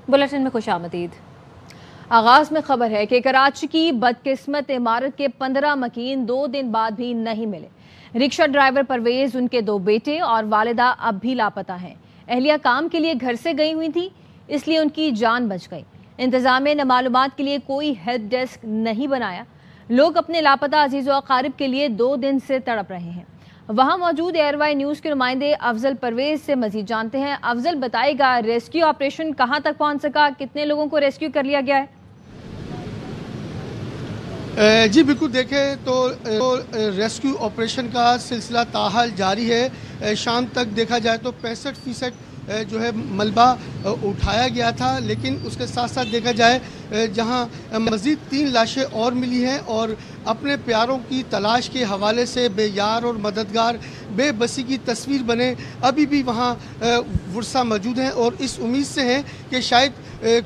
Bulletin में खुशामदीद। आगाज में खबर है कि कराची की बदकिस्मत इमारत के 15 मकीन 2 दिन बाद भी नहीं मिले। रिक्शा ड्राइवर परवेज, उनके 2 बेटे और वालिदा अब भी लापता हैं। अहलिया काम के लिए घर से गई हुई थी, इसलिए उनकी जान बच गई। इंतजामिया ने मालूमात के लिए कोई हेल्प डेस्क नहीं बनाया। लोग अपने लापता अजीज़ व अकारिब के लिए 2 दिन से तड़प रहे हैं। वहां मौजूद एयरवाई न्यूज के नुमाइंदे अफजल परवेज से मजीद जानते हैं। अफजल, बताएगा रेस्क्यू ऑपरेशन कहां तक पहुंच सका, कितने लोगों को रेस्क्यू कर लिया गया है? जी बिल्कुल, देखें तो रेस्क्यू ऑपरेशन का सिलसिला ताहाल जारी है। शाम तक देखा जाए तो 65% जो है मलबा उठाया गया था, लेकिन उसके साथ साथ देखा जाए जहां मज़ीद 3 लाशें और मिली हैं और अपने प्यारों की तलाश के हवाले से बेयार और मददगार बेबसी की तस्वीर बने अभी भी वहां वर्सा मौजूद हैं और इस उम्मीद से हैं कि शायद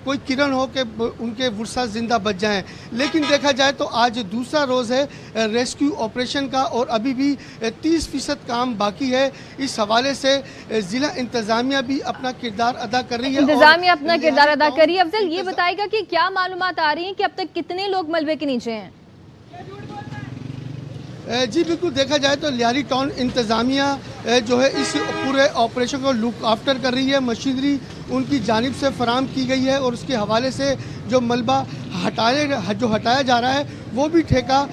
कोई किरण हो कि उनके वर्सा ज़िंदा बच जाएं। लेकिन देखा जाए तो आज दूसरा रोज़ है रेस्क्यू ऑपरेशन का और अभी भी 30% काम बाकी है। इस हवाले से ज़िला इंतज़ामिया भी अपना किरदार अदा कर रही है। इंतज़ामिया अपना किरदार अदा कर रही है। अफजल, ये बताएगा कि क्या मालूमात आ रही हैं कि अब तक कितने लोग मलबे के नीचे हैं? जी बिल्कुल, देखा जाए तो लियारी टाउन इंतज़ामिया जो है इस पूरे ऑपरेशन को लुक आफ्टर कर रही है। मशीनरी उनकी जानिब से फराम की गई है और उसके हवाले से जो मलबा हटाया जा रहा है वो भी ठेका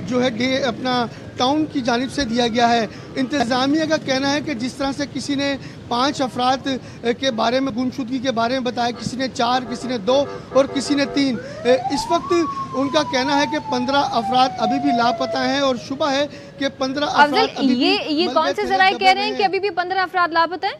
जो है अपना टाउन की जानिब से दिया गया है। इंतज़ामिया का कहना है कि जिस तरह से किसी ने 5 अफराद के बारे में गुमशुदगी के बारे में बताया, किसी ने 4, किसी ने 2 और किसी ने 3, इस वक्त उनका कहना है कि 15 अफराद अभी भी लापता हैं और शुबा है कि 15 अफराद अभी ये कौन से जराए कह रहे हैं कि अभी भी 15 अफराद लापता हैं?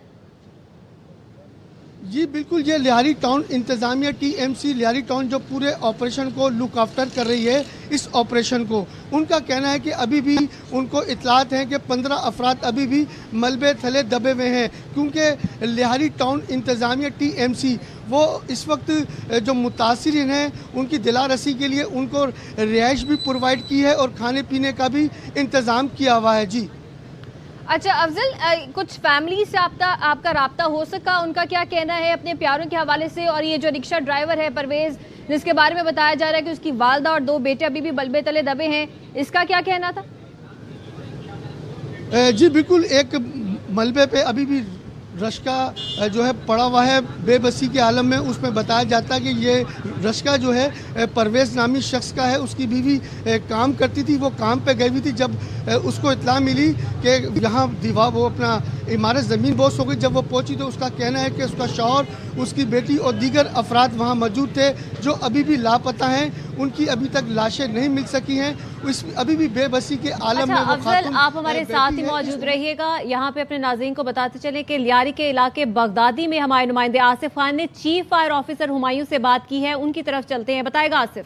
जी बिल्कुल, ये लियारी टाउन इंतज़ामिया TMC लियारी टाउन जो पूरे ऑपरेशन को लुक आफ्टर कर रही है इस ऑपरेशन को, उनका कहना है कि अभी भी उनको इतलात है कि 15 अफराद अभी भी मलबे थले दबे हुए हैं, क्योंकि लियारी टाउन इंतज़ामिया TMC वो इस वक्त जो मुतासिरीन हैं उनकी दिलारसी के लिए उनको रिहाइश भी प्रोवाइड की है और खाने पीने का भी इंतज़ाम किया हुआ है। जी अच्छा अफजल, कुछ फैमिली से आपका राब्ता हो सका? उनका क्या कहना है अपने प्यारों के हवाले से? और ये जो रिक्शा ड्राइवर है परवेज, जिसके बारे में बताया जा रहा है कि उसकी वालदा और 2 बेटे अभी भी मलबे तले दबे हैं, इसका क्या कहना था? जी बिल्कुल, एक मलबे पे अभी भी रश्का जो है पड़ा हुआ है बेबसी के आलम में। उसमें बताया जाता है कि ये रश्का जो है परवेज़ नामी शख्स का है। उसकी बीवी काम करती थी, वो काम पे गई हुई थी। जब उसको इत्तला मिली कि यहाँ दीवार वो अपना इमारत ज़मीन बोस हो गई, जब वो पहुँची तो उसका कहना है कि उसका शौहर, उसकी बेटी और दीगर अफराद वहाँ मौजूद थे जो अभी भी लापता हैं। उनकी अभी तक लाशें नहीं मिल सकी हैं, अभी भी बेबसी के आलम में वो खातून। आप हमारे साथ ही मौजूद रहिएगा। यहाँ पे अपने नाज़रीन को बताते चले कि लियारी के इलाके बगदादी में हमारे नुमाइंदे आसिफ खान ने चीफ फायर ऑफिसर हुमायूं से बात की है। उनकी तरफ चलते हैं, बताएगा आसिफ।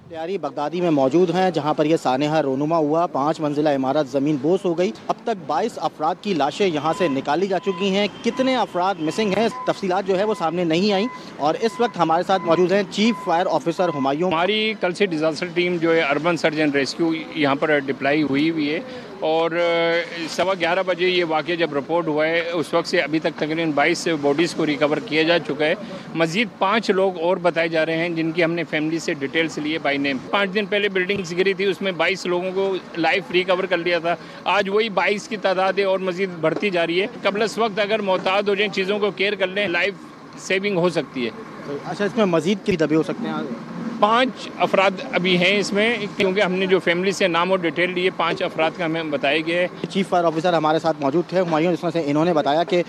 लियारी बगदादी में मौजूद हैं जहां पर यह सानेहा रोनुमा हुआ। 5 मंजिला इमारत ज़मीन बोस हो गई। अब तक 22 अफराद की लाशें यहां से निकाली जा चुकी हैं। कितने अफराद मिसिंग हैं, तफसीलात जो है वो सामने नहीं आई। और इस वक्त हमारे साथ मौजूद हैं चीफ फायर ऑफिसर हुमायूं। हमारी कल से डिज़ास्टर टीम जो है अर्बन सर्च एंड रेस्क्यू यहाँ पर डिप्लाई हुई है और 11:15 बजे ये वाक़या जब रिपोर्ट हुआ है उस वक्त से अभी तक तकरीबन 22 बॉडीज़ को रिकवर किया जा चुका है। मज़ीद 5 लोग और बताए जा रहे हैं जिनकी हमने फैमिली से डिटेल्स लिए बाई नेम। 5 दिन पहले बिल्डिंग गिरी थी, उसमें 22 लोगों को लाइफ रिकवर कर लिया था। आज वही 22 की तादाद है और मज़ीद बढ़ती जा रही है। कबल इस वक्त अगर मोहताद हो जाए, चीज़ों को केयर कर लें, लाइफ सेविंग हो सकती है। अच्छा, इसमें मज़ीद की दबे हो सकते हैं? 5 अफराद अभी हैं इसमें, क्योंकि हमने जो फैमिली से नाम और डिटेल लिए 5 अफराद का हमें बताया गया है। चीफ फायर ऑफिसर हमारे साथ मौजूद थे हुमायूं, जिसमें से इन्होंने बताया कि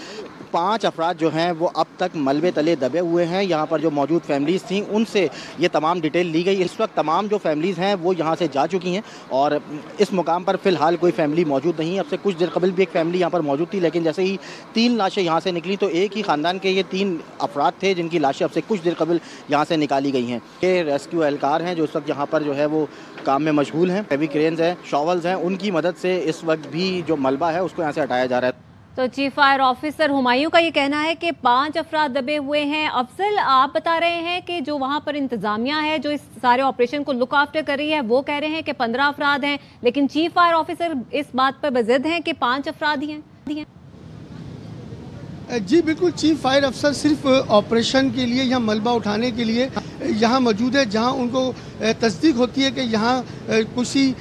5 अफराद जो हैं वो अब तक मलबे तले दबे हुए हैं। यहाँ पर जो मौजूद फैमिलीज़ थी उनसे ये तमाम डिटेल ली गई। इस वक्त तमाम जो फैमिलीज़ हैं वो यहाँ से जा चुकी हैं और इस मुकाम पर फ़िलहाल कोई फैमिली मौजूद नहीं है। अब से कुछ देर कबल भी एक फैमिली यहाँ पर मौजूद थी, लेकिन जैसे ही 3 लाशें यहाँ से निकली तो एक ही ख़ानदान के ये 3 अफराद थे जिनकी लाशें अब से कुछ देर कबल यहाँ से निकाली गई हैं। ये रेस्क्यू एहलकार हैं जो इस वक्त यहाँ पर जो है वो काम में मशगूल हैं। हेवी क्रेन्स हैं, शॉवल्स हैं, उनकी मदद से इस वक्त भी जो मलबा है उसको यहाँ से हटाया जा रहा है। तो चीफ फायर ऑफिसर हुमायूं का ये कहना है कि 5 अफराद दबे हुए हैं। अफजल, आप बता रहे हैं कि जो वहां पर इंतजामिया है जो इस सारे ऑपरेशन को लुक आफ्टर कर रही है वो कह रहे हैं कि 15 अफराद हैं, लेकिन चीफ फायर ऑफिसर इस बात पर बजिद हैं कि 5 अफराद ही हैं। जी बिल्कुल, चीफ फायर अफसर सिर्फ ऑपरेशन के लिए यहाँ मलबा उठाने के लिए यहाँ मौजूद है, जहाँ उनको तस्दीक होती है कि यहाँ किसी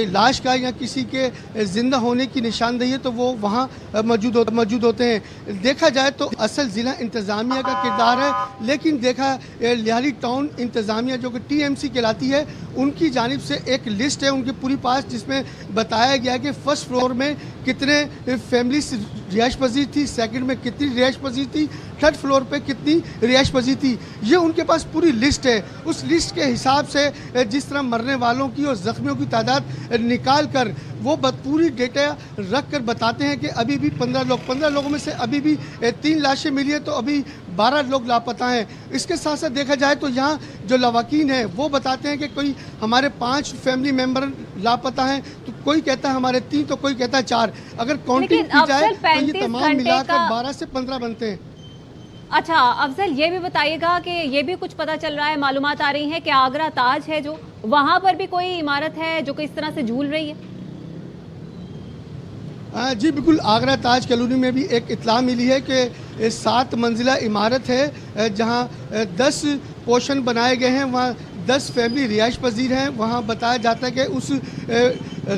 लाश का या किसी के ज़िंदा होने की निशानदेही है, तो वो वहाँ मौजूद होते हैं। देखा जाए तो असल ज़िला इंतज़ामिया का किरदार है, लेकिन देखा लिहारी टाउन इंतज़ामिया जो कि TMC कहलाती है, उनकी जानिब से एक लिस्ट है उनके पूरी पास, जिसमें बताया गया कि फर्स्ट फ्लोर में कितने फैमिलीज रिहाइश पजीर थी, सेकंड में कितनी रिहाइश पजीर थी, थर्ड फ्लोर पे कितनी रिहाइश पजीर थी। ये उनके पास पूरी लिस्ट है। उस लिस्ट के हिसाब से जिस तरह मरने वालों की और ज़ख्मियों की तादाद निकाल कर वो पूरी डेटा रख कर बताते हैं कि अभी भी 15 लोगों में से अभी भी 3 लाशें मिली है, तो अभी 12 लोग लापता हैं। इसके साथ साथ देखा जाए तो यहाँ जो लवाकीन हैं वो बताते हैं कि कोई हमारे 5 फैमिली मेंबर लापता हैं, तो कोई कहता है हमारे 3, तो कोई कहता है 4। अगर काउंटिंग की जाए तो ये तमाम मिलाकर 12 से 15 बनते हैं। अच्छा अफजल, ये भी बताइएगा कि ये भी कुछ पता चल रहा है, मालूमात आ रही हैं कि आगरा ताज है जो वहाँ पर भी कोई इमारत है जो कि इस तरह से झूल रही है? जी बिल्कुल, आगरा ताज कॉलोनी में भी एक इत्तला मिली है कि 7 मंजिला इमारत है, जहां 10 पोर्शन बनाए गए हैं, वहां 10 फैमिली रिहाइश पजीर हैं। वहां बताया जाता है कि उस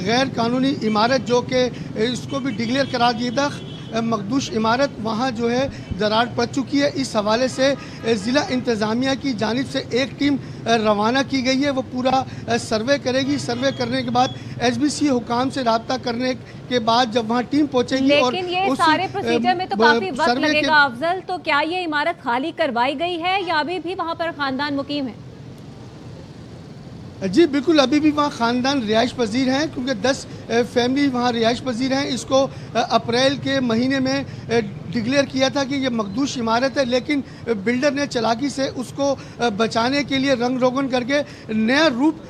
गैर कानूनी इमारत जो कि इसको भी डिक्लेयर करा दिया था मखदूश इमारत, वहाँ जो है दरार पड़ चुकी है। इस हवाले से ज़िला इंतज़ामिया की जानिब से एक टीम रवाना की गई है, वो पूरा सर्वे करेगी। सर्वे करने के बाद SBC हुकाम से रब्ता करने के बाद जब वहाँ टीम पहुँचेगी, लेकिन ये सारे प्रोसीजर में तो काफ़ी वक्त लगेगा अफजल, तो क्या ये इमारत खाली करवाई गई है या अभी भी वहाँ पर ख़ानदान मुकीम है? जी बिल्कुल, अभी भी वहाँ ख़ानदान रिहाइश पजीर हैं, क्योंकि 10 फैमिली वहाँ रिहाइश पजीर हैं। इसको अप्रैल के महीने में डिक्लेयर किया था कि ये मखदूश इमारत है, लेकिन बिल्डर ने चालाकी से उसको बचाने के लिए रंग रोगन करके नया रूप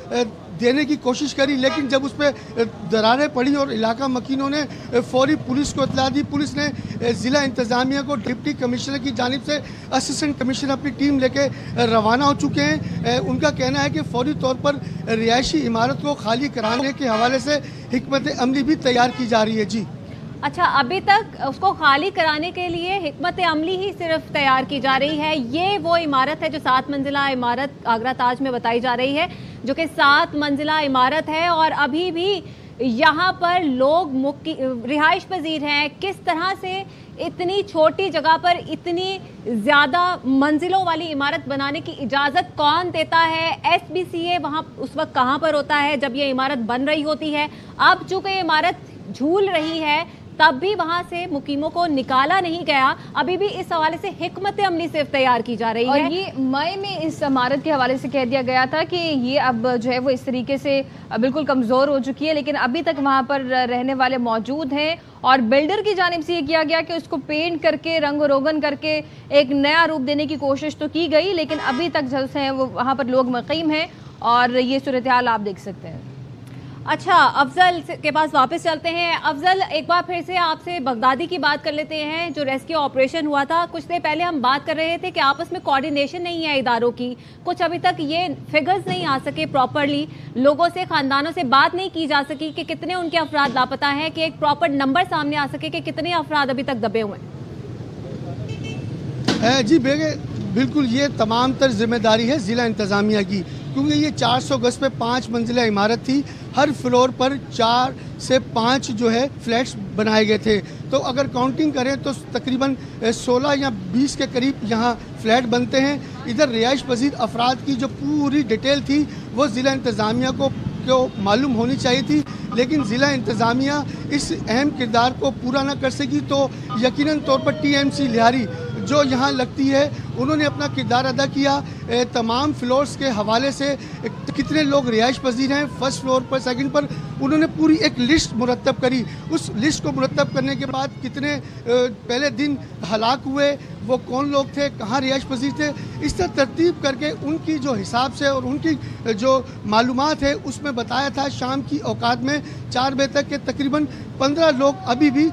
देने की कोशिश करी, लेकिन जब उस पर दरारें पड़ी और इलाका मकीनों ने फौरी पुलिस को इत्तला दी। पुलिस ने ज़िला इंतज़ामिया को डिप्टी कमिश्नर की जानिब से असिस्टेंट कमिश्नर अपनी टीम लेके रवाना हो चुके हैं। उनका कहना है कि फौरी तौर पर रिहायशी इमारत को खाली कराने के हवाले से हिकमत अमली भी तैयार की जा रही है। जी अच्छा, अभी तक उसको खाली कराने के लिए हिकमत अमली ही सिर्फ तैयार की जा रही है। ये वो इमारत है जो 7 मंजिला इमारत आगरा ताज में बताई जा रही है, जो कि 7 मंजिला इमारत है और अभी भी यहाँ पर लोग रिहाइश पजीर हैं। किस तरह से इतनी छोटी जगह पर इतनी ज़्यादा मंजिलों वाली इमारत बनाने की इजाज़त कौन देता है? SBCA वहाँ उस वक्त कहाँ पर होता है जब ये इमारत बन रही होती है? अब चूँकि ये इमारत झूल रही है, तब भी वहां से मुकीमों को निकाला नहीं गया। अभी भी इस हवाले से हिकमत अमली सिर्फ तैयार की जा रही है। और ये मई में इस इमारत के हवाले से कह दिया गया था कि ये अब जो है वो इस तरीके से बिल्कुल कमज़ोर हो चुकी है, लेकिन अभी तक वहाँ पर रहने वाले मौजूद हैं। और बिल्डर की जानिब से ये किया गया कि उसको पेंट करके रंग रोगन करके एक नया रूप देने की कोशिश तो की गई, लेकिन अभी तक जो है वो वहाँ पर लोग मुकीम हैं और ये सूरत हाल आप देख सकते हैं। अच्छा, अफजल के पास वापस चलते हैं। अफजल, एक बार फिर से आपसे बगदादी की बात कर लेते हैं। जो रेस्क्यू ऑपरेशन हुआ था, कुछ देर पहले हम बात कर रहे थे कि आपस में कोऑर्डिनेशन नहीं है इदारों की, कुछ अभी तक ये फिगर्स नहीं आ सके प्रॉपरली, लोगों से, खानदानों से बात नहीं की जा सकी कि कितने उनके अफराद लापता हैं, कि एक प्रॉपर नंबर सामने आ सके कि कितने अफराद अभी तक दबे हुए हैं। जी बिल्कुल, ये तमाम तर जिम्मेदारी है ज़िला इंतज़ामिया की, क्योंकि ये 400 गज पे 5 मंजिला इमारत थी। हर फ्लोर पर 4 से 5 जो है फ्लैट्स बनाए गए थे। तो अगर काउंटिंग करें तो तकरीबन 16 या 20 के करीब यहाँ फ्लैट बनते हैं। इधर रिहाइश पजीर अफराद की जो पूरी डिटेल थी वो ज़िला इंतज़ामिया को मालूम होनी चाहिए थी, लेकिन ज़िला इंतज़ामिया इस अहम किरदार को पूरा ना कर सकी। तो यकीनन तौर पर TMC लिहारी जो यहाँ लगती है, उन्होंने अपना किरदार अदा किया। तमाम फ्लोर्स के हवाले से कितने लोग रिहाइश पजीर हैं फर्स्ट फ्लोर पर, सेकंड पर, उन्होंने पूरी एक लिस्ट मुरतब करी। उस लिस्ट को मुरतब करने के बाद कितने पहले दिन हलाक हुए, वो कौन लोग थे, कहाँ रिहाइश पजीर थे, इस तरह तरतीब करके उनकी जो हिसाब से और उनकी जो मालूमात है उसमें बताया था शाम की औकात में 4 बजे तक के तकरीबन 15 लोग अभी भी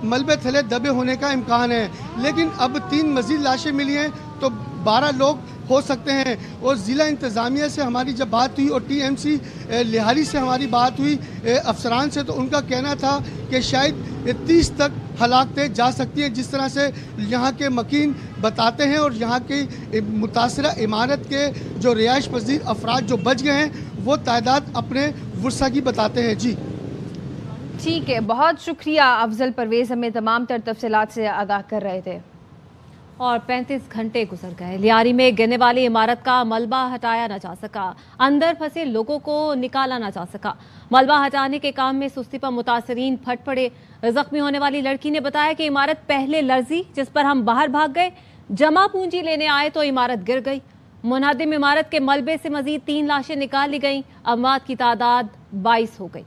मलबे थले दबे होने का इम्कान है। लेकिन अब 3 मज़ीद लाशें मिली हैं, तो 12 लोग हो सकते हैं। और ज़िला इंतज़ामिया से हमारी जब बात हुई और TMC लिहारी से हमारी बात हुई अफसरान से, तो उनका कहना था कि शायद 30 तक हलाकतें जा सकती हैं, जिस तरह से यहाँ के मकीन बताते हैं। और यहाँ की मुतासरा इमारत के जो रिहाइश पजीर अफराद जो बच गए हैं वो तादाद अपने वुसा की बताते हैं। जी ठीक है, बहुत शुक्रिया अफजल परवेज, हमें तमाम तर तफसीलात से आगाह कर रहे थे। और 35 घंटे गुजर गए, लियारी में गिरने वाली इमारत का मलबा हटाया न जा सका, अंदर फंसे लोगों को निकाला न जा सका। मलबा हटाने के काम में सुस्ती पर मुतासरीन फट पड़े। जख्मी होने वाली लड़की ने बताया कि इमारत पहले लर्जी, जिस पर हम बाहर भाग गए, जमा पूंजी लेने आए तो इमारत गिर गई। मुनहदिम इमारत के मलबे से मजीद 3 लाशें निकाल ली गईं। अमवात की तादाद 22 हो गई।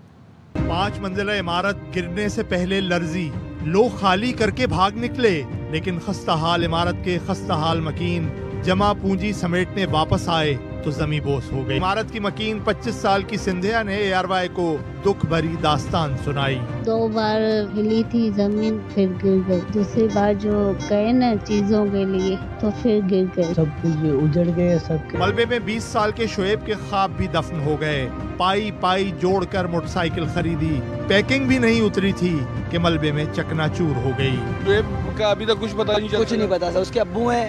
5 मंजिला इमारत गिरने से पहले लर्जी, लोग खाली करके भाग निकले, लेकिन खस्ता हाल इमारत के खस्ता हाल मकीन जमा पूंजी समेटने वापस आए तो जमी बोस हो गई। इमारत की मकीन 25 साल की सिंधिया ने ARY को दुख भरी दास्तान सुनाई। 2 बार हिली थी जमीन, फिर गिर गई। दूसरी बार जो गए ना चीजों के लिए तो फिर गिर गए, सब कुछ उजड़ गए। सब मलबे में 20 साल के शोएब के ख्वाब भी दफन हो गए। पाई पाई जोड़कर मोटरसाइकिल खरीदी, पैकिंग भी नहीं उतरी थी कि मलबे में चकनाचूर हो गई। शोएब का अभी तक कुछ पता नहीं चला। कुछ नहीं पता था। उसके अब्बू हैं,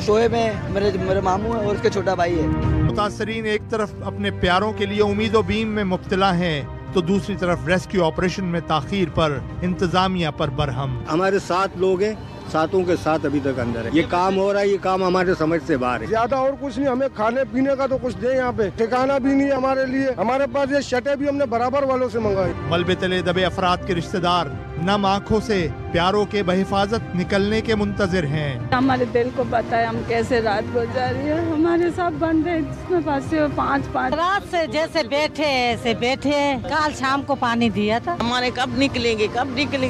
शोएब है, मेरे मामू है और उसके छोटा भाई है। मुतासरीन एक तरफ अपने प्यारों के लिए उम्मीद और बीम में मुब्तला हैं, तो दूसरी तरफ रेस्क्यू ऑपरेशन में ताखीर पर इंतजामिया पर बरहम। हमारे 7 लोग हैं, 7 के साथ अभी तक अंदर है। ये काम हो रहा है, ये काम हमारे समझ से बाहर है। ज्यादा और कुछ नहीं, हमें खाने पीने का तो कुछ दे, यहाँ पे ठिकाना भी नहीं है हमारे लिए। हमारे पास ये शर्टें भी हमने बराबर वालों से मंगाई। मलबे तले दबे अफराद के रिश्तेदार नम आँखों से प्यारों के बहिफाजत निकलने के मुंतजिर हैं। हमारे दिल को पता है हम कैसे रात गुजारी है। हमारे सब बंदे इसमें फंसे हो 5 रात से जैसे बैठे ऐसे बैठे। कल शाम को पानी दिया था। हमारे कब निकलेंगे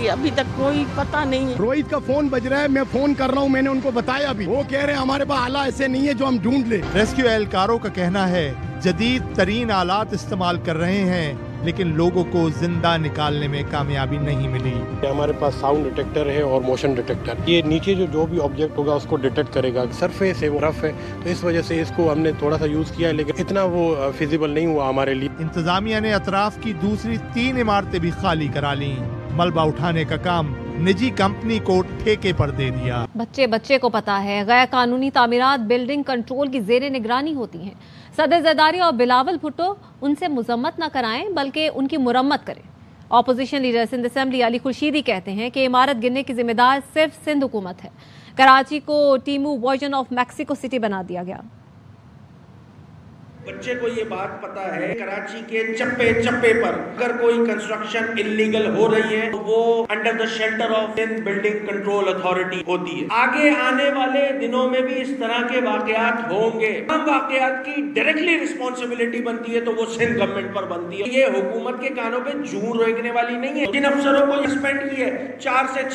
अभी तक कोई पता नहीं है। रोहित का फोन बज रहा है, मैं फोन कर रहा हूँ, मैंने उनको बताया भी। वो कह रहे हैं हमारे पास आला ऐसे नहीं है जो हम ढूंढ ले। रेस्क्यू एहलकारों का कहना है जदीद तरीन आलात इस्तेमाल कर रहे हैं, लेकिन लोगों को जिंदा निकालने में कामयाबी नहीं मिली। हमारे पास साउंड डिटेक्टर है और मोशन डिटेक्टर। ये नीचे जो भी ऑब्जेक्ट होगा उसको डिटेक्ट करेगा। सरफेस है वो रफ है, तो इस वजह से इसको हमने थोड़ा सा यूज किया है, लेकिन इतना वो फिजिबल नहीं हुआ हमारे लिए। इंतजामिया ने अतराफ की दूसरी 3 इमारतें भी खाली करा ली। मलबा उठाने का काम निजी कंपनी को ठेके पर दे दिया। बच्चे को पता है गैर कानूनी तामीरात बिल्डिंग कंट्रोल की ज़ेरे निगरानी होती हैं। सदर ज़रदारी और बिलावल भुट्टो उनसे मजम्मत न कराएं बल्कि उनकी मुरम्मत करें। Opposition leader Sindh assembly Ali Khurshidi कहते हैं कि इमारत गिरने की जिम्मेदार सिर्फ सिंध हुकूमत है। कराची को टीमू वर्जन ऑफ मैक्सिको सिटी बना दिया गया। बच्चे को ये बात पता है कराची के चप्पे चप्पे पर अगर कोई कंस्ट्रक्शन इलीगल हो रही है तो वो under the shelter of Sindh building control authority होती है। आगे आने वाले दिनों में भी इस तरह के वाकयात होंगे। हम वाकयात की डायरेक्टली रिस्पॉन्सिबिलिटी बनती है तो वो सिंध गवर्नमेंट पर बनती है। ये हुकूमत के कानों पे जूं रोकने वाली नहीं है। जिन अफसरों को सस्पेंड किए 4 से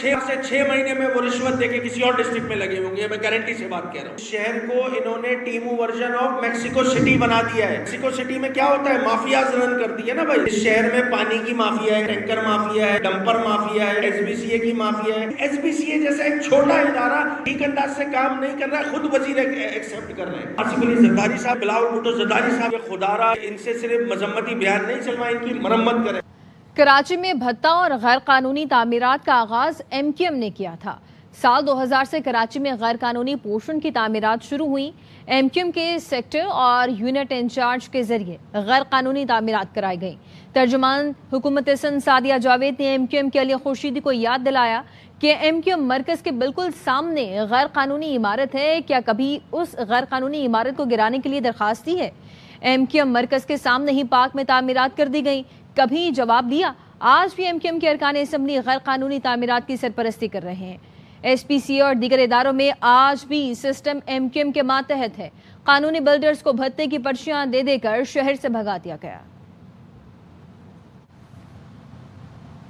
6 महीने में वो रिश्वत देके किसी और डिस्ट्रिक्ट में लगे होंगे। मैं गारंटी से बात कह रहा हूँ। शहर को इन्होंने टीमू वर्जन ऑफ मैक्सिको सिटी बना दिया है। मैक्सिको सिटी में क्या होता है, माफियाज रन करती है ना भाई। इस शहर में पानी की माफिया है, टैंकर माफिया है, डंपर माफिया है, SBCA की माफिया है। SBCA जैसा एक छोटा इदारा ठीक अंदाज से काम नहीं कर रहा है, खुद वजीर एक्सेप्ट कर रहे हैं। आसिफ अली जरदारी साहब, बिलावल भुट्टो जरदारी साहब, खुदारा इनसे सिर्फ मजम्मती बयान नहीं चलवा, इनकी मरम्मत करें। कराची में भत्ता और गैर कानूनी तामीरात का आगाज MQM ने किया था। साल 2000 से कराची में गैर कानूनी पोर्शन की तामीरात शुरू हुई। MQM के सेक्टर और यूनिट इंचार्ज के जरिए गैर कानूनी तामीरात कराई गई। तर्जुमान हुकूमत सिंध सादिया जावेद ने MQM के अली खुर्शीदी को याद दिलाया कि MQM मरकज के बिल्कुल सामने गैर कानूनी इमारत है। क्या कभी उस गैर कानूनी इमारत को गिराने के लिए दरखास्त दी है? MQM मरकज के सामने ही पार्क में तामीरात कर दी गई, कभी जवाब दिया? आज भी MQM के अरकान असम्बली गैर कानूनी तामीरात की सरपरस्ती कर रहे हैं। SPCA और दीगर इदारों में आज भी सिस्टम MQM के मातहत है। कानूनी बिल्डर्स को भत्ते की पर्चियां दे देकर शहर से भगा दिया गया।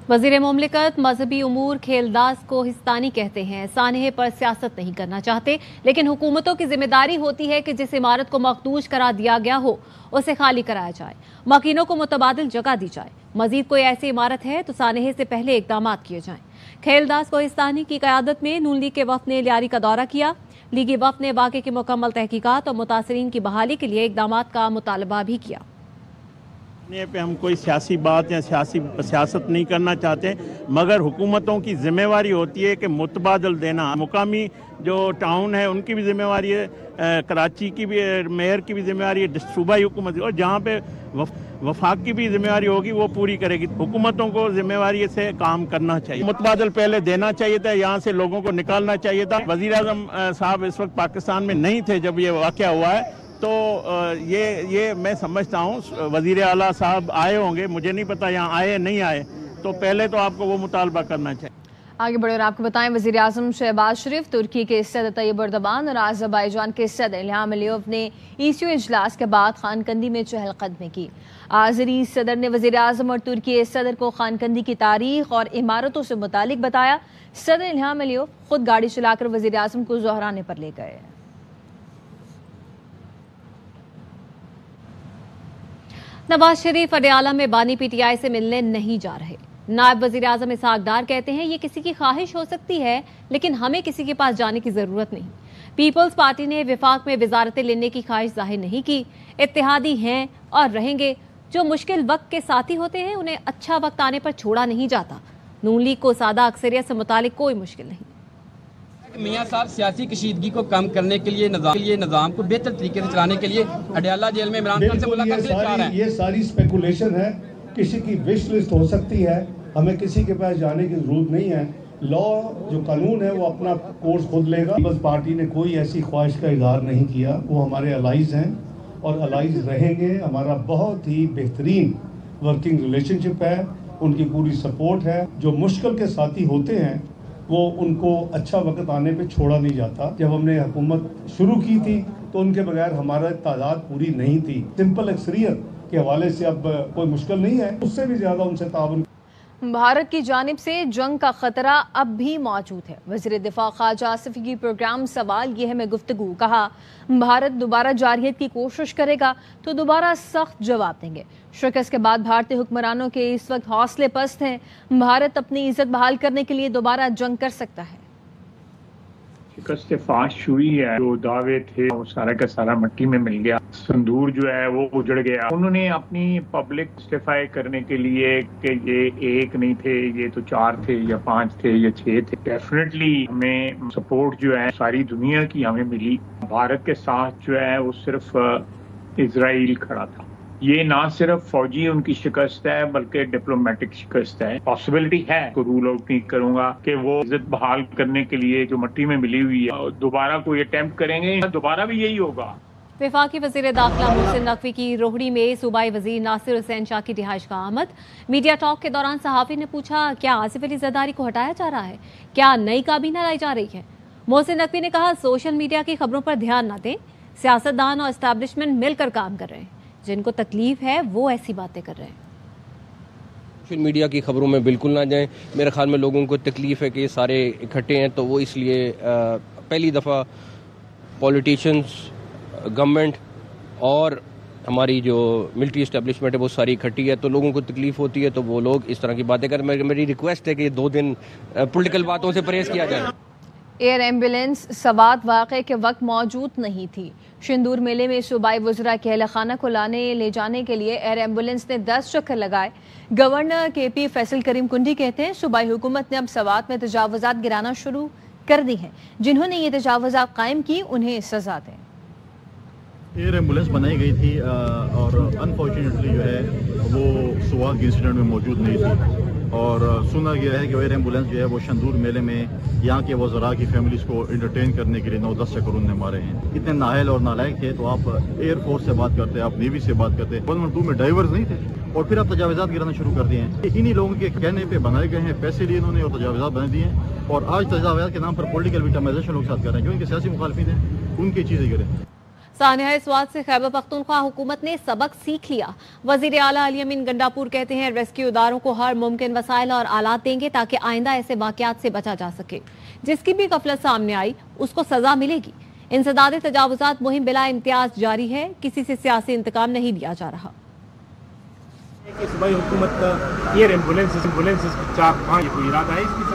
वज़ीर मुमलिकत मजहबी उमूर खेलदास को हिस्तानी कहते हैं। सानहे पर सियासत नहीं करना चाहते, लेकिन हुकूमतों की जिम्मेदारी होती है कि जिस इमारत को मखदूश करा दिया गया हो उसे खाली कराया जाए, मकीनों को मुतबादिल जगह दी जाए। मजीद कोई ऐसी इमारत है तो सानहे से पहले इकदाम किए जाएं। खेलदास को हिस्तानी की क़यादत में नून लीग के वफ़द ने लियारी का दौरा किया। लीगी वफ़द ने वाक़े की मुकम्मल तहकीकात और मुतासरीन की बहाली के लिए इकदामात का मुतालबा भी किया। पे हम कोई सियासी बात या सियासत नहीं करना चाहते, मगर हुकूमतों की जिम्मेवारी होती है कि मुतबादल देना। मुकामी जो टाउन है उनकी भी जिम्मेवारी है, कराची की भी मेयर की भी जिम्मेवारी है, सूबाई हुकूमत की, और जहाँ पे वफाक की भी जिम्मेवारी होगी वो पूरी करेगी। हुकूमतों को जिम्मेवारी से काम करना चाहिए। मुतबादल पहले देना चाहिए था, यहाँ से लोगों को निकालना चाहिए था। वज़ीर आज़म साहब इस वक्त पाकिस्तान में नहीं थे जब ये वाक़या हुआ है, तो ये मैं समझता हूँ वज़ीर आला साहब आए होंगे, मुझे नहीं पता यहाँ आए नहीं आए, तो पहले तो आपको वो मुतालबा करना चाहिए। आगे बढ़े और आपको बताएं, वज़ीर आज़म शहबाज शरीफ, तुर्की के सदर तैयब एर्दोगान और आज़रबाईजान के सदर इल्हाम अलीयव ने ECU इजलास के बाद खानकंदी में चहलकदमी की। आज़री सदर ने वज़ीर आज़म और तुर्की सदर को खानकंदी की तारीख और इमारतों से मुतालिक बताया। सदर इल्हाम अलीयव खुद गाड़ी चलाकर वज़ीर आज़म को ज़ोहराने पर ले गए। नवाज शरीफ अडयाला में बानी PTI से मिलने नहीं जा रहे। नायब वज़ीर आज़म इसहाक डार कहते हैं ये किसी की ख्वाहिश हो सकती है, लेकिन हमें किसी के पास जाने की जरूरत नहीं। पीपल्स पार्टी ने विफाक में वजारतें लेने की ख्वाहिश जाहिर नहीं की। इत्तेहादी हैं और रहेंगे। जो मुश्किल वक्त के साथी होते हैं उन्हें अच्छा वक्त आने पर छोड़ा नहीं जाता। नून लीग को सादा अक्सरियत से मुतालिक कोई मुश्किल नहीं। मियां साहब सियासी कशीदगी को कम करने के लिए निज़ाम को बेहतर तरीके से चलाने के लिए अडयाला जेल में इमरान खान से मुलाकात के लिए जा रहे हैं। ये सारी स्पेकुलेशन है, किसी की विश लिस्ट हो सकती है, हमें किसी के पास जाने की जरूरत नहीं है। लॉ जो कानून है वो अपना कोर्स खुद लेगा। पीपल्स पार्टी ने कोई ऐसी ख्वाहिश का इज़हार नहीं किया। वो हमारे अलाइज हैं और अलाइज रहेंगे। हमारा बहुत ही बेहतरीन वर्किंग रिलेशनशिप है, उनकी पूरी सपोर्ट है। जो मुश्किल के साथी होते हैं वो उनको अच्छा वक्त आने पे छोड़ा नहीं जाता। जब हमने हुकूमत शुरू की थी तो उनके बगैर हमारा तादाद पूरी नहीं थी। सिंपल अक्सरियत के हवाले से अब कोई मुश्किल नहीं है, उससे भी ज़्यादा उनसे ताउन। भारत की जानिब से जंग का खतरा अब भी मौजूद है। वज़ीर दिफा ख्वाजा आसिफी की प्रोग्राम सवाल ये है में गुफ्तगू कहा, भारत दोबारा जारहियत की कोशिश करेगा तो दोबारा सख्त जवाब देंगे। शिकस्त के बाद भारतीय हुक्मरानों के इस वक्त हौसले पस्त हैं। भारत अपनी इज्जत बहाल करने के लिए दोबारा जंग कर सकता है। शिकस्त फाश हुई है, जो दावे थे वो सारा का सारा मिट्टी में मिल गया। संदूर जो है वो उजड़ गया। उन्होंने अपनी पब्लिक जस्टिफाई करने के लिए कि ये एक नहीं थे, ये तो 4 थे या 5 थे या 6 थे। डेफिनेटली हमें सपोर्ट जो है सारी दुनिया की हमें मिली। भारत के साथ जो है वो सिर्फ इजराइल खड़ा था। ये ना सिर्फ फौजी उनकी शिकस्त है बल्कि डिप्लोमेटिक शिकस्त है। पॉसिबिलिटी है, को रूल आउट नहीं करूंगा कि वो इज्जत बहाल करने के लिए जो मिट्टी में मिली हुई है दोबारा कोई अटेम्प्ट करेंगे, दोबारा भी यही होगा। वफाकी वज़ीर दाखिला मोहसिन नकवी की रोहड़ी में सूबाई वज़ीर नासिर हुसैन शाह की रिहाइश का आमद। मीडिया टॉक के दौरान सहाफ़ी ने पूछा, क्या आसिफ अली ज़रदारी को हटाया जा रहा है? क्या नई काबीना लाई जा रही है? मोहसिन नकवी ने कहा, सोशल मीडिया की खबरों पर ध्यान न दें। सियासतदान और एस्टैब्लिशमेंट मिलकर काम कर रहे हैं। जिनको तकलीफ है वो ऐसी बातें कर रहे हैं। सोशल मीडिया की खबरों में बिल्कुल ना जाएं। मेरे ख्याल में लोगों को तकलीफ है कि ये सारे इकट्ठे हैं, तो वो इसलिए पहली दफ़ा पॉलिटिशियंस, गवर्नमेंट और हमारी जो मिलिट्री इस्टेब्लिशमेंट है वो सारी इकट्ठी है, तो लोगों को तकलीफ होती है, तो वो लोग इस तरह की बातें करें। मेरी रिक्वेस्ट है कि 2 दिन पॉलिटिकल बातों से परहेज किया जाए। एयर एम्बुलेंस सवात वाक़े के वक्त मौजूद नहीं थी। शिंदूर मेले में सूबाई वज़रा के अहल खाना को ले जाने के लिए एयर एम्बुलेंस ने 10 चक्कर लगाए। गवर्नर KP फैसल करीम कुंडी कहते हैं, सूबाई हुकूमत ने अब सवात में तजावुज़ात गिराना शुरू कर दी हैं। जिन्होंने ये तजावुज़ात कायम की उन्हें सजा दें। एयर एम्बुलेंस बनाई गई थी और अनफॉर्चुनेटली जो है वो सवात के इंसिडेंट में मौजूद नहीं थी, और सुना गया है कि एयर एम्बुलेंस जो है वो शंदूर मेले में यहाँ के वज़रा की फैमिलीज़ को इंटरटेन करने के लिए 9-10 चक्कर उन्होंने मारे हैं। इतने नाअहल और नालायक थे, तो आप एयरफोर्स से बात करते, आप नेवी से बात करते, 112 में ड्राइवर्स नहीं थे, और फिर आप तजावुज़ात गिराना शुरू कर दिए हैं। इन्हीं लोगों के कहने पे बनाए गए हैं, पैसे लिए इन्होंने और तजावुज़ात बना दिए हैं, और आज तजावुज़ात के नाम पर पॉलिटिकल विक्टिमाइजेशन लोग साथ कर रहे हैं। जो इनके सियासी मुखालिफिन हैं उनकी चीज़ें करें। सानिया स्वाद से खैबर पख्तूनख्वा हुकूमत ने सबक सीख लिया। वज़ीर आला अली अमीन गंडापुर कहते हैं, रेस्क्यू इदारों को हर मुमकिन वसाइल और आलात देंगे ताकि आइंदा ऐसे वाक़यात से बचा जा सके। जिसकी भी गफलत सामने आई उसको सजा मिलेगी। इंसदाद तजावुज़ात मुहिम बिला इम्तियाज जारी है। किसी से सियासी इंतकाम नहीं लिया जा रहा। सूबाई हुकूमत एयर एम्बुलेंस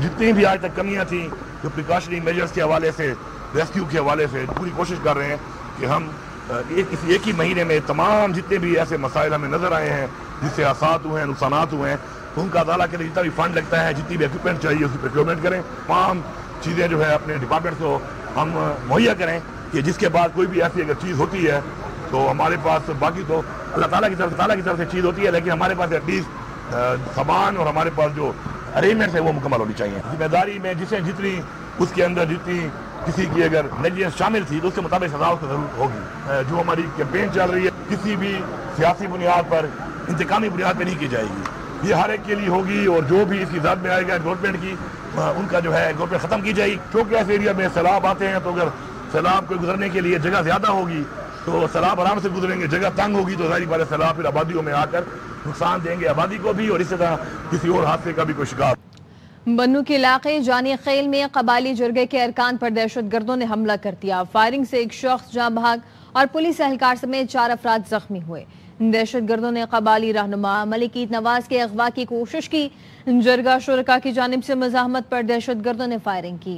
जितनी भी आज तक कमियां थी, जो प्रिकॉशनरी मेजर्स के हवाले से, रेस्क्यू के हवाले से पूरी कोशिश कर रहे हैं कि हम एक ही महीने में तमाम जितने भी ऐसे मसाइल हमें नजर आए हैं जिससे आसात हुए हैं, नुकसानात हुए हैं, तो उनका अदाला के लिए जितना भी फंड लगता है, जितनी भी इक्विपमेंट चाहिए उसकी प्रोक्योरमेंट करें, तमाम चीज़ें जो है अपने डिपार्टमेंट को हम मुहैया करें कि जिसके बाद कोई भी ऐसी अगर चीज़ होती है तो हमारे पास, बाकी तो अल्लाह ताला की तरफ से चीज़ होती है, लेकिन हमारे पास एटलीस्ट सामान और हमारे पास जो अरेंजमेंट है वो मुकम्मल होनी चाहिए। जिम्मेदारी में जिसे जितनी उसके अंदर जितनी किसी की अगर नेगलिजेंस शामिल थी तो उसके मुताबिक सजा उसको जरूर होगी। जो हमारी कैंपेन चल रही है किसी भी सियासी बुनियाद पर, इंतकामी बुनियाद पर नहीं की जाएगी, ये हर एक के लिए होगी और जो भी इसकी ज़द में आएगा गवर्नमेंट की, उनका जो है गवर्नमेंट ख़त्म की जाएगी। क्योंकि ऐसे एरिया में सैलाब आते हैं तो अगर सैलाब को गुजरने के लिए जगह ज़्यादा होगी तो सैलाब आराम से गुजरेंगे, जगह तंग होगी तो ज़ाहिर बात है सैलाब फिर आबादियों में आकर नुकसान देंगे आबादी को भी और इसी तरह किसी और हादसे का भी कोई शिकार। बन्नू के इलाके जानी खेल में कबायली जुर्गे के अरकान पर दहशतगर्दों ने हमला कर दिया। फायरिंग से एक शख्स जाँ बहक और पुलिस एहलकार समेत 4 अफराद जख्मी हुए। दहशतगर्दों ने कबायली रहनुमा मलिक ईद नवाज के अगवा की कोशिश की। जरगा शुरका की जानिब से मज़ाहमत पर दहशतगर्दों ने फायरिंग की।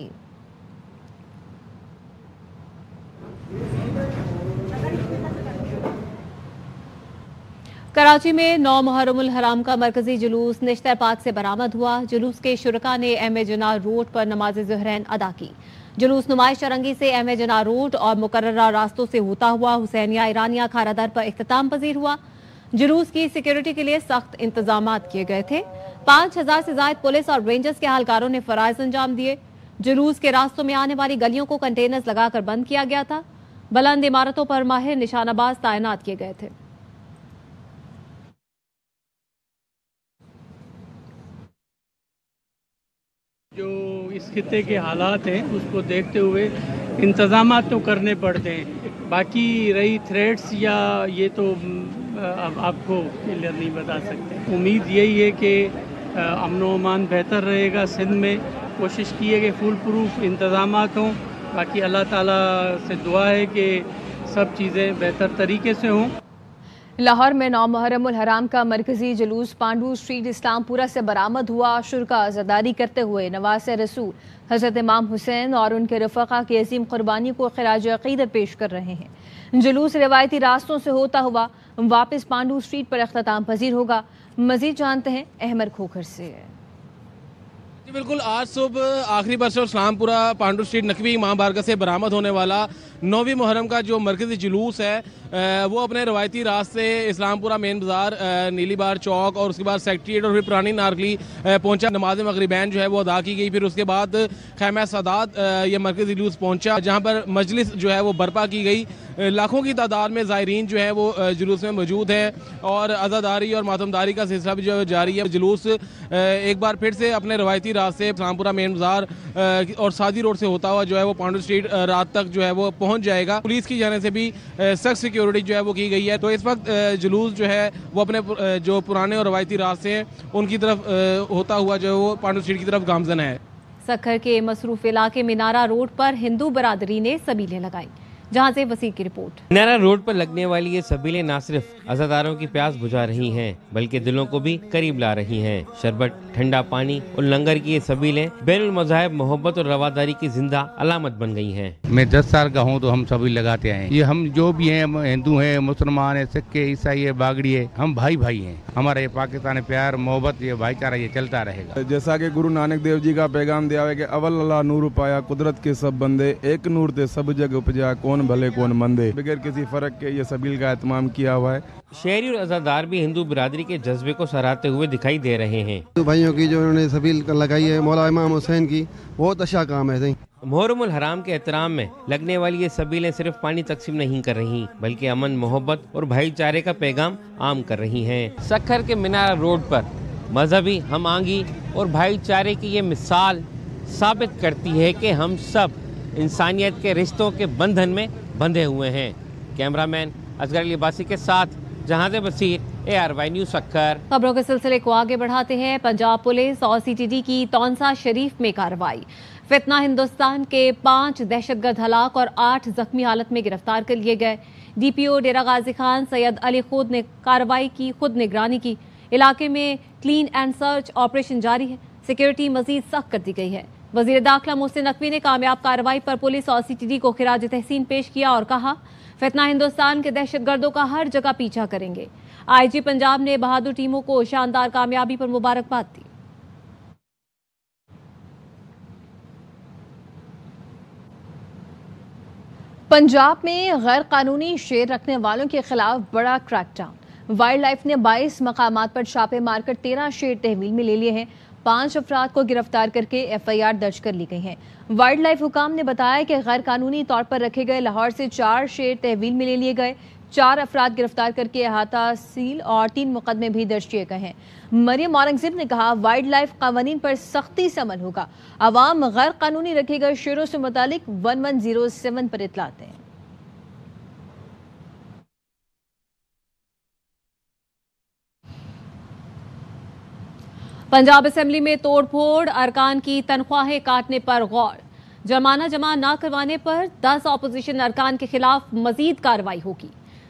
कराची में 9 मुहर्रमुल हराम का मरकजी जुलूस निश्तर पाक से बरामद हुआ। जुलूस के शुरका ने एम ए जनार रोड पर नमाज ज़ुहरैन अदा की। जुलूस नुमाइश चरंगी से एम ए जनार रोड और मुकर्ररा रास्तों से होता हुआ हुसैनिया ईरानिया खारादर पर इख्तिताम पजीर हुआ। जुलूस की सिक्योरिटी के लिए सख्त इंतजामात किए गए थे। 5000 से ज्यादा पुलिस और रेंजर्स के एहलकारों ने फराइज अंजाम दिए। जुलूस के रास्तों में आने वाली गलियों को कंटेनर्स लगाकर बंद किया गया था। बुलंद इमारतों पर माहिर निशानाबाज तैनात किए गए थे। जो इस खित्ते के हालात हैं उसको देखते हुए इंतज़ामात तो करने पड़ते हैं। बाकी रही थ्रेट्स या ये तो अब आपको क्लियर नहीं बता सकते। उम्मीद यही है कि अमन व अमान बेहतर रहेगा सिंध में। कोशिश की है कि फुल प्रूफ इंतज़ामात हों। बाकी अल्लाह ताला से दुआ है कि सब चीज़ें बेहतर तरीके से हों। लाहौर में 9 मुहर्रमुल हराम का मरकजी जुलूस पांडू स्ट्रीट इस्लामपुरा से बरामद हुआ। शुरका अज़ादारी करते हुए नवासे रसूल हज़रत इमाम हुसैन और उनके रफ़क़ा की अजीम कुर्बानी को ख़िराज अक़ीदत पेश कर रहे हैं। जुलूस रिवायती रास्तों से होता हुआ वापस पांडू स्ट्रीट पर इख्तिताम पजीर होगा। मज़ीद जानते हैं अहमद खोखर से। बिल्कुल, आज सुबह आखिरी बरस इस्लामपुरा पांडू स्ट्रीट नकवी इमाम बारगाह से बरामद होने वाला 9वीं मुहर्रम का जो मरकजी जुलूस है वो अपने रवायती रास्ते इस्लामपुरा मेन बाज़ार, नीली बार चौक और उसके बाद सेक्रेटरीट और फिर पुरानी नारकली पहुंचा। नमाज मगरिबैन जो है वो अदा की गई। फिर उसके बाद खैमा सादात ये मरकजी जुलूस पहुंचा, जहां पर मजलिस जो है वो बर्पा की गई। लाखों की तादाद में ज़ायरीन जो है वो जुलूस में मौजूद है और अज़ादारी और मातमदारी का सिलसिला भी जो जारी है। जुलूस एक बार फिर से अपने रवायती रास्ते इस्लामपुरा मेन बाज़ार और सादी रोड से होता हुआ जो है वो पांडू स्ट्रीट रात तक जो है वो पहुंच जाएगा। पुलिस की जाने से भी सख्त सिक्योरिटी जो है वो की गई है। तो इस वक्त जुलूस जो है वो अपने जो पुराने और रवायती रास्ते हैं उनकी तरफ होता हुआ जो है वो पांडू स्ट्रीट की तरफ गामजन है। सखर के मसरूफ इलाके मिनारा रोड पर हिंदू बरादरी ने सबीलें लगाई, जहां से वसीक की रिपोर्ट। मिनारा रोड पर लगने वाली ये सबीलें न सिर्फ अज़ादारों की प्यास बुझा रही हैं, बल्कि दिलों को भी करीब ला रही हैं। शरबत, ठंडा पानी और लंगर की ये सबीलें बैनुल मज़ाहिब मोहब्बत और रवादारी की जिंदा अलामत बन गई हैं। मैं 10 साल का हूँ तो हम सभी लगाते हैं। ये हम जो भी हैं, हिंदू हैं, मुसलमान है, सिख है, ईसाई है, बागड़ी है, हम भाई भाई हैं। हमारा ये पाकिस्तान प्यार मोहब्बत ये भाईचारा ये चलता रहेगा। जैसा कि गुरु नानक देव जी का पैगाम दिया है कि अव्वल अल्लाह नूर पाया कुदरत के सब बंदे, एक नूर ते सब जग उपजा, कौन भले कौन मंदे। बगैर किसी फर्क के ये सबील का एहतमाम किया हुआ है। शहरी और अज़ादार भी हिंदू बिरादरी के जज्बे को सराहते हुए दिखाई दे रहे हैं। तो भाइयों की जो उन्होंने सबील लगाई है मौला इमाम हुसैन की, बहुत अच्छा काम है। मुहर्रमुल हराम के एहतराम में लगने वाली ये सबीलें सिर्फ पानी तकसीम नहीं कर रही, बल्कि अमन, मोहब्बत और भाईचारे का पैगाम आम कर रही हैं। सखर के मिनारा रोड पर मजहबी हम आंगी और भाईचारे की ये मिसाल साबित करती है कि हम सब इंसानियत के रिश्तों के बंधन में बंधे हुए हैं। कैमरामैन असगर अली अब्बासी के साथ जहां बसीर, ARY न्यूज़ सखर। खबरों के सिलसिले को आगे बढ़ाते हैं। पंजाब पुलिस और CTD की तौंसा शरीफ में कार्रवाई। फितना हिंदुस्तान के 5 दहशतगर्द हलाक और 8 जख्मी हालत में गिरफ्तार कर लिए गए। DPO डेरा गाजी खान सैयद अली खुद ने कार्रवाई की खुद निगरानी की। इलाके में क्लीन एंड सर्च ऑपरेशन जारी है। सिक्योरिटी मजीद सख्त कर दी गई है। वजीर दाखिला मोहसिन नकवी ने कामयाब कार्रवाई पर पुलिस और CTD को खिराज तहसीन पेश किया और कहा, फितना हिंदुस्तान के दहशतगर्दों का हर जगह पीछा करेंगे। IG पंजाब ने बहादुर टीमों को शानदार कामयाबी पर मुबारकबाद दी। पंजाब में गैर कानूनी शेर रखने वालों के खिलाफ बड़ा क्रैकडाउन। वाइल्ड लाइफ ने 22 मकामात पर छापे मारकर 13 शेर तहवील में ले लिए हैं। 5 अफराद को गिरफ्तार करके FIR दर्ज कर ली गई है। वाइल्ड लाइफ हुकाम ने बताया कि गैर कानूनी तौर पर रखे गए लाहौर से 4 शेर तहवील में ले लिए गए। 4 अफराद गिरफ्तार करके अहाता सील और 3 मुकदमे भी दर्ज किए गए हैं। मरियम औरंगजेब ने कहा, वाइल्ड लाइफ कानून पर सख्ती से अमल होगा। अवाम गैर कानूनी रखे गए शेरों से मुतालिक 1107 पर इतला दें। पंजाब असेंबली में तोड़फोड़, अरकान की तनख्वाहें काटने पर गौर। जुर्माना जमा न करवाने पर 10 अपोजिशन अरकान के खिलाफ मजीद कार्रवाई होगी।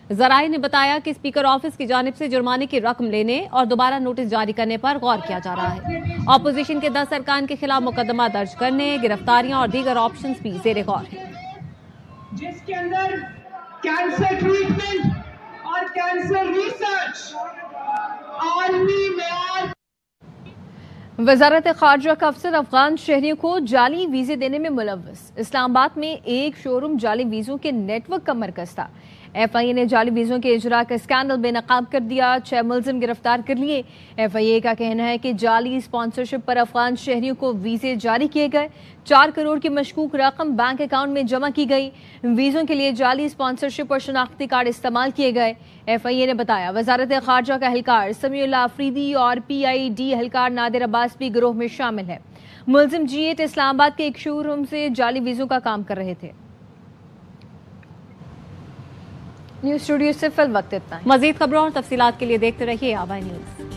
जराए ने बताया कि स्पीकर ऑफिस की जानिब से जुर्माने की रकम लेने और दोबारा नोटिस जारी करने पर गौर किया जा रहा है। अपोजिशन के 10 अरकान के खिलाफ मुकदमा दर्ज करने, गिरफ्तारियां और दीगर ऑप्शंस भी ज़ेरे गौर हैं, जिसके अंदर कैंसर ट्रीटमेंट और कैंसर रिसर्च आलमी मेयार। वजारत खारजा का अफसर अफगान शहरियों को जाली वीजे देने में मुलव्वस। इस्लामाबाद में एक शोरूम जाली वीजों के नेटवर्क का मरकज था। FIA ने जाली वीजों के इजरा का स्कैंडल बेनकाब कर दिया। 6 मुलजिम गिरफ्तार कर लिए। FIA का कहना है कि जाली स्पॉन्सरशिप पर अफगान शहरियों को वीजे जारी किए गए। 4 करोड़ की मशकूक रकम बैंक अकाउंट में जमा की गई। वीजों के लिए जाली स्पॉन्सरशिप और शनाख्ती कार्ड इस्तेमाल किए गए। FIA ने बताया, वजारत खारजा का एहलकार समीउल्लाह अफरीदी और PID एहलकार नादिर अब्बास भी गिरोह में शामिल है। मुलजिम G8 इस्लामाबाद के एक शोरूम से जाली वीजों का काम कर रहे थे। न्यूज़ स्टूडियो से फिल वक्त इतना। मजीद खबरों और तफसीलात के लिए देखते रहिए आवाज़ न्यूज़।